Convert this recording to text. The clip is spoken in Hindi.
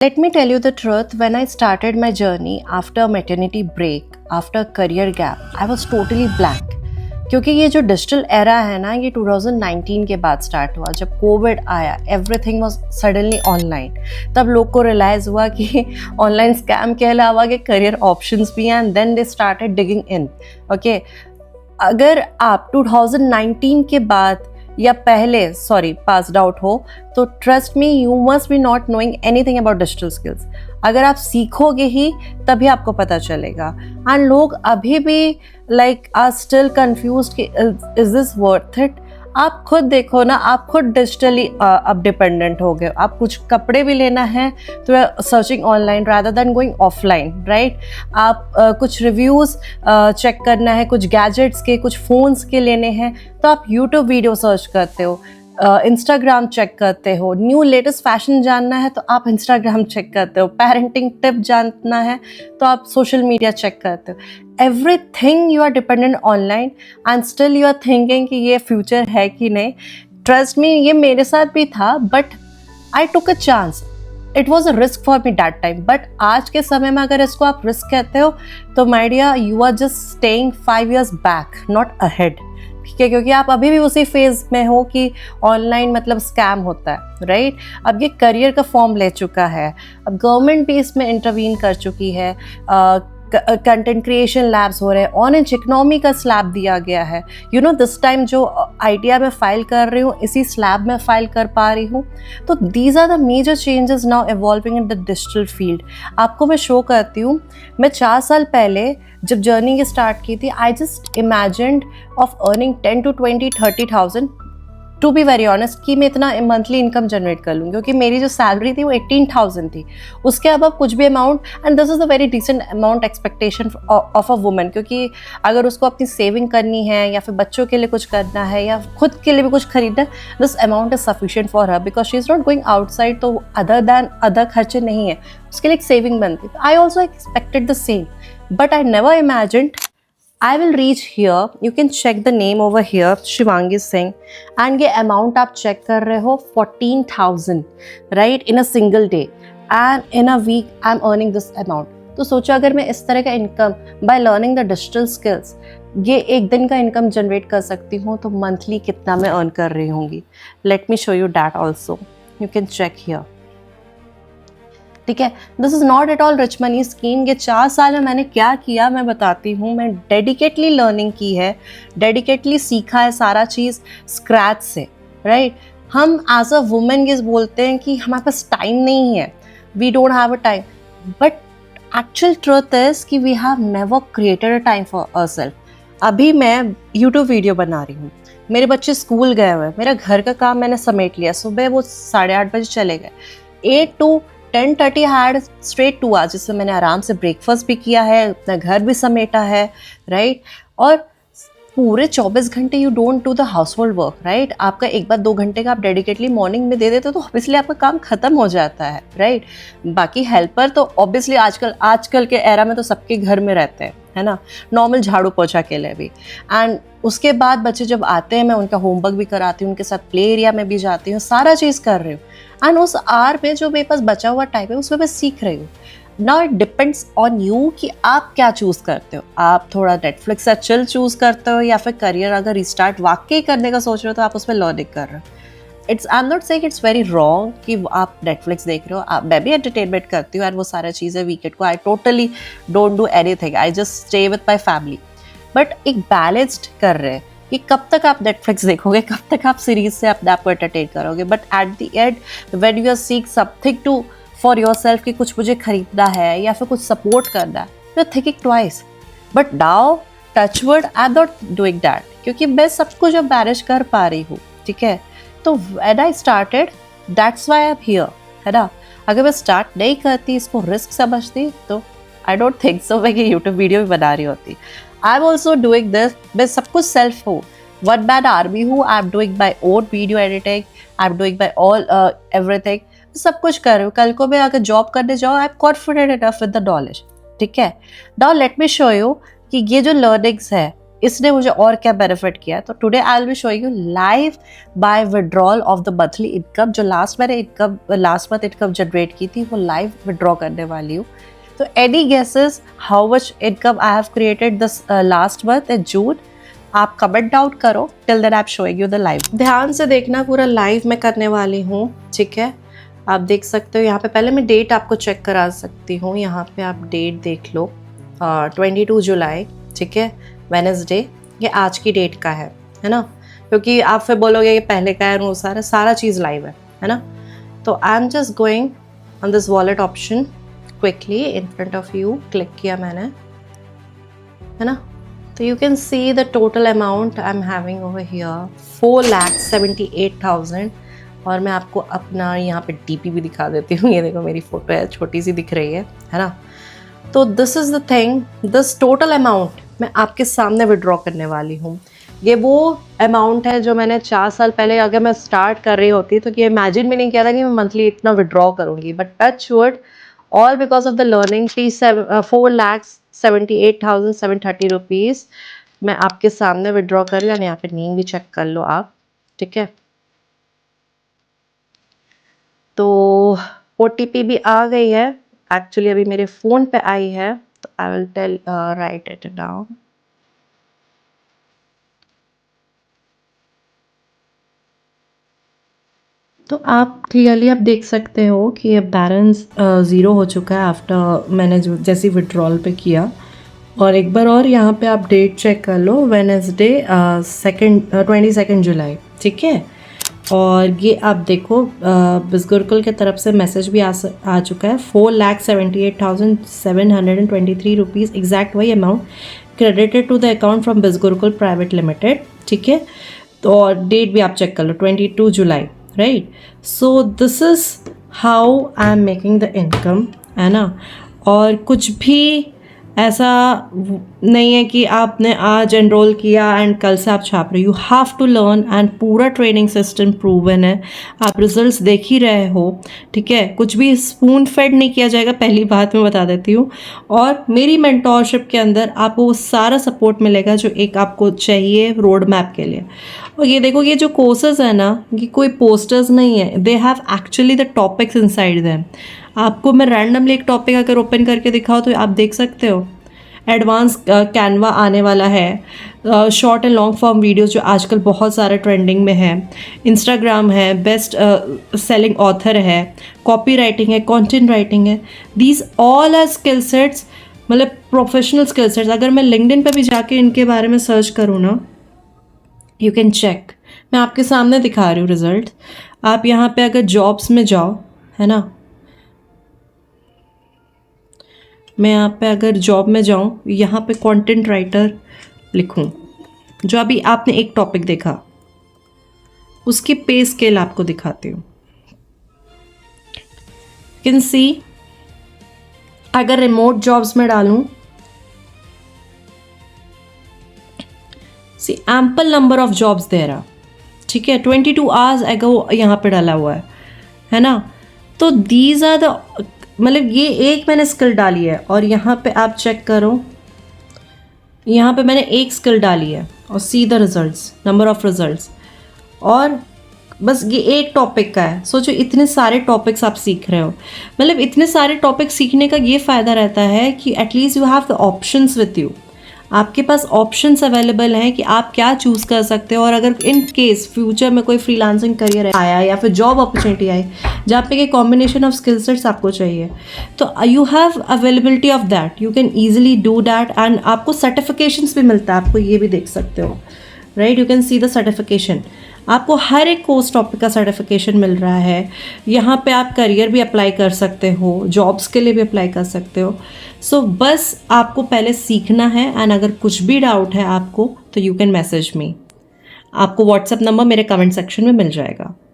Let me tell you the truth, when I started my journey after maternity break, after career gap, I was totally blank. क्योंकि ये जो डिजिटल एरा है ना, ये 2019 के बाद स्टार्ट हुआ. जब कोविड आया, एवरीथिंग वाज सडनली ऑनलाइन. तब लोग को रियलाइज़ हुआ कि ऑनलाइन स्कैम के अलावा के करियर ऑप्शंस भी हैं, and then they started digging in. Okay, अगर आप 2019 के बाद या पहले पास्ड आउट हो, तो trust me, you must be not knowing anything about digital skills. अगर आप सीखोगे ही तभी आपको पता चलेगा. एंड लोग अभी भी आर स्टिल कंफ्यूज्ड कि इज दिस वर्थ इट. आप खुद देखो ना, आप खुद डिजिटली अब डिपेंडेंट हो गए. आप कुछ कपड़े भी लेना है तो searching online rather than going offline, right. आप कुछ रिव्यूज़ चेक करना है, कुछ गैजेट्स के, कुछ फ़ोन्स के लेने हैं तो आप यूट्यूब वीडियो सर्च करते हो, इंस्टाग्राम चेक करते हो. न्यू लेटेस्ट फैशन जानना है तो आप इंस्टाग्राम चेक करते हो. पेरेंटिंग टिप जानना है तो आप सोशल मीडिया चेक करते हो. Everything you are dependent online, and still you are thinking कि ये फ्यूचर है कि नहीं. ट्रस्ट मी, ये मेरे साथ भी था, but I took a chance. It was a risk for me that time. But आज के समय में अगर इसको आप रिस्क कहते हो तो my dear, you are just staying 5 years back, not ahead. ठीक है, क्योंकि आप अभी भी उसी फेज में हो कि ऑनलाइन मतलब स्कैम होता है, राइट. अब ये करियर का फॉर्म ले चुका है. अब गवर्नमेंट भी इसमें इंटरवीन कर चुकी है. कंटेंट क्रिएशन लैब्स हो रहे हैं. ऑरेंज इकोनॉमी का स्लैब दिया गया है. यू नो, दिस टाइम जो ITI में फाइल कर रही हूँ, इसी स्लैब में फाइल कर पा रही हूँ. तो these are the major changes now evolving in the digital field. आपको मैं शो करती हूँ. मैं 4 साल पहले जब जर्नी ये स्टार्ट की थी, I just imagined of earning 10 to 20, 30,000. To be very honest कि मैं इतना मंथली इनकम जनरेट कर लूँ, क्योंकि मेरी जो सैलरी थी वो 18,000 थी. उसके अब कुछ भी amount, and this is a very decent amount expectation of a woman. क्योंकि अगर उसको अपनी सेविंग करनी है या फिर बच्चों के लिए कुछ करना है या खुद के लिए भी कुछ खरीदना है, this amount is sufficient for her, because she is not going outside. तो अदर खर्चे नहीं है, उसके लिए एक सेविंग बनती. I also expected the same, but I never imagined I will reach here. You can check the name over here, Shivangi Singh, and ये amount आप check कर रहे हो 14,000, right, in a single day, and in a week I'm earning this amount. तो सोचो, अगर मैं इस तरह का income by learning the digital skills ये एक दिन का इनकम जनरेट कर सकती हूँ, तो मंथली कितना मैं अर्न कर रही होंगी. Let me show you that also. You can check here. ठीक है, this is not at all rich money scheme. ये 4 साल में मैंने क्या किया मैं बताती हूँ. मैं डेडिकेटली लर्निंग की है, डेडिकेटली सीखा है सारा चीज़ स्क्रैच से, राइट. हम एज अ वुमेन ये बोलते हैं कि हमारे पास टाइम नहीं है, we don't have a time, but actual truth is कि we have never created a time for ourselves. अभी मैं यूट्यूब वीडियो बना रही हूँ, मेरे बच्चे स्कूल गए हुए हैं, मेरा घर का काम मैंने समेट लिया. सुबह वो 8:30 बजे चले गए. 8 to 10:30 हैड स्ट्रेट 2 hours, जिससे मैंने आराम से ब्रेकफास्ट भी किया है, अपना घर भी समेटा है, राइट. और पूरे 24 घंटे you don't do the house hold work, right. आपका 1-2 घंटे का आप डेडिकेटली मॉर्निंग में दे देते हो तो ऑब्वियसली आपका काम खत्म हो जाता है, राइट. बाकी हेल्पर तो ऑब्वियसली आजकल के एरा में तो सबके घर में रहते हैं, है ना, नॉर्मल झाड़ू पोछा के लिए भी. एंड उसके बाद बच्चे जब आते हैं, मैं उनका होमवर्क भी कराती हूँ, उनके साथ प्ले एरिया में भी जाती हूँ, सारा चीज़ कर रही हूँ. एंड उस आवर में जो मेरे पास बचा हुआ टाइम है उसमें मैं सीख रही हूँ. Now it depends on you कि आप क्या चूज़ करते हो. आप थोड़ा नेटफ्लिक्स या चिल चूज़ करते हो, या फिर करियर अगर रिस्टार्ट वाकई करने का सोच रहे हो तो आप उसमें लर्निंग कर रहे हो. आई am not saying it's very wrong कि आप नेटफ्लिक्स देख रहे हो. मैं भी एंटरटेनमेंट करती हूँ, और वो सारा चीज़ें वीकेंड को I totally don't do anything, I just stay with my family. But एक बैलेंस्ड कर रहे हैं कि कब तक आप नेटफ्लिक्स देखोगे, कब तक आप सीरीज से अपने आप को एंटरटेन करोगे. But at the end when you are seek something to for yourself कि कुछ मुझे खरीदना है या फिर कुछ सपोर्ट करना है, you are thinking twice. But now touch wood I am not doing that, क्योंकि मैं सब कुछ अब मैनेज कर पा रही हूँ. ठीक है, तो when I started, that's why I am here, है ना. अगर मैं स्टार्ट नहीं करती, इसको रिस्क समझती, तो आई डोंट थिंक सो मैं कि यूट्यूब वीडियो भी बना रही होती. I am also doing this. मैं सब कुछ सेल्फ हूँ, वन मैन आर्मी हूँ. I am doing my own video editing, I am doing my all everything. सब कुछ कर रही हूँ. कल को मैं अगर जॉब करने जाऊँ, I am confident enough with the knowledge. ठीक है, now let me show you कि ये जो लर्निंग्स है इसने मुझे और क्या बेनिफिट किया है। तो today I will be showing you live by withdrawal of the monthly income. जो लास्ट मंथ इनकम जनरेट की थी वो लाइव विड्रॉ करने वाली हूँ। तो any guesses how much income I have created this last month in June, आप कमेंट डाउन करो। Till then I am showing you the live. ध्यान से देखना, पूरा लाइव मैं करने वाली हूँ, ठीक है। आप देख सकते हो यहाँ पे, पहले मैं डेट आपको चेक करा सकती हूँ। यहाँ पे आप डेट देख लो, 22 जुलाई, ठीक है, वेडनेसडे। ये आज की डेट का है ना, क्योंकि आप फिर बोलोगे ये पहले का है, अनुसार सारा चीज़ लाइव है ना। तो I am just going on this wallet option quickly in front of you, click किया मैंने, है ना। तो you can see the total amount I am having over here 4,78,000। और मैं आपको अपना यहाँ पे डीपी भी दिखा देती हूँ। ये देखो मेरी फ़ोटो है, छोटी सी दिख रही है ना। तो this is the thing, this total amount मैं आपके सामने विड्रॉ करने वाली हूँ। ये वो अमाउंट है जो मैंने 4 साल पहले अगर मैं स्टार्ट कर रही होती तो ये इमेजिन भी नहीं किया था कि मैं मंथली इतना विड्रॉ करूँगी। But touch wood, all because of the learning fee 4,78,730 rupees मैं आपके सामने विड्रॉ कर रही हूँ। यहाँ पे नेम भी चेक कर लो आप, ठीक है। तो OTP भी आ गई है, एक्चुअली अभी मेरे फ़ोन पे आई है। तो I will tell write it down. तो आप क्लियरली आप देख सकते हो कि ये बैलेंस ज़ीरो हो चुका है आफ्टर मैंने जो जैसे विड्रॉल पे किया। और एक बार और यहाँ पे आप डेट चेक कर लो, वेडनेसडे 22 जुलाई, ठीक है। और ये आप देखो बिज़गुरुकुल की तरफ से मैसेज भी आ चुका है, 4,78,723 रुपीज़ एग्जैक्ट वही amount credited to the account from Bizgurukul private limited, ठीक है। तो और डेट भी आप चेक कर लो, 22 जुलाई, right. So this is how I am making the income, है ना। और कुछ भी ऐसा नहीं है कि आपने आज एनरोल किया एंड कल से आप छाप रहे, you have to learn and पूरा ट्रेनिंग सिस्टम प्रूवन है, आप रिजल्ट्स देख ही रहे हो, ठीक है। कुछ भी स्पून फेड नहीं किया जाएगा, पहली बात मैं बता देती हूँ। और मेरी मेंटोरशिप के अंदर आपको वो सारा सपोर्ट मिलेगा जो एक आपको चाहिए रोड मैप के लिए। और ये देखो, ये जो कोर्सेज है ना, ये कोई पोस्टर्स नहीं है, they have actually the topics inside them. आपको मैं रैंडमली एक टॉपिक अगर ओपन करके दिखाओ तो आप देख सकते हो। एडवांस कैनवा आने वाला है, short and long form videos जो आजकल बहुत सारे ट्रेंडिंग में है, इंस्टाग्राम है, बेस्ट सेलिंग ऑथर है, कॉपी राइटिंग है, कंटेंट राइटिंग है, these all are skill sets, मतलब प्रोफेशनल स्किल सेट्स। अगर मैं लिंक्डइन पे भी जाके इनके बारे में सर्च करूँ ना, यू कैन चेक, मैं आपके सामने दिखा रही हूँ रिजल्ट। आप यहाँ पे अगर जॉब्स में जाओ, है ना, मैं यहाँ पे अगर जॉब में जाऊँ, यहाँ पे कंटेंट राइटर लिखूँ, जो अभी आपने एक टॉपिक देखा उसकी पे स्केल आपको दिखाती हूँ। कैन सी, अगर रिमोट जॉब्स में डालूँ, see ample number of jobs there are, ठीक है, 22 आवर्स एगो यहाँ पे डाला हुआ है ना। तो दीज आर द, मतलब ये एक मैंने स्किल डाली है और यहाँ पे आप चेक करो, यहाँ पे मैंने एक स्किल डाली है और see the results, number of results. और बस ये एक टॉपिक का है, सोचो इतने सारे टॉपिक्स आप सीख रहे हो। मतलब इतने सारे टॉपिक सीखने का ये फ़ायदा रहता है कि at least you have the options with you, आपके पास ऑप्शंस अवेलेबल हैं कि आप क्या चूज़ कर सकते हो। और अगर इन केस फ्यूचर में कोई फ्रीलांसिंग करियर आया या फिर जॉब अपॉर्चुनिटी आई जहाँ पे एक कॉम्बिनेशन ऑफ स्किल सेट्स आपको चाहिए, तो you have availability of that, you can easily do that. And आपको सर्टिफिकेशंस भी मिलता है, आपको ये भी देख सकते हो, right. You can see the certification, आपको हर एक कोर्स टॉपिक का सर्टिफिकेशन मिल रहा है। यहाँ पे आप करियर भी अप्लाई कर सकते हो, जॉब्स के लिए भी अप्लाई कर सकते हो। सो बस आपको पहले सीखना है। एंड अगर कुछ भी डाउट है आपको तो यू कैन मैसेज मी, आपको व्हाट्सएप नंबर मेरे कमेंट सेक्शन में मिल जाएगा।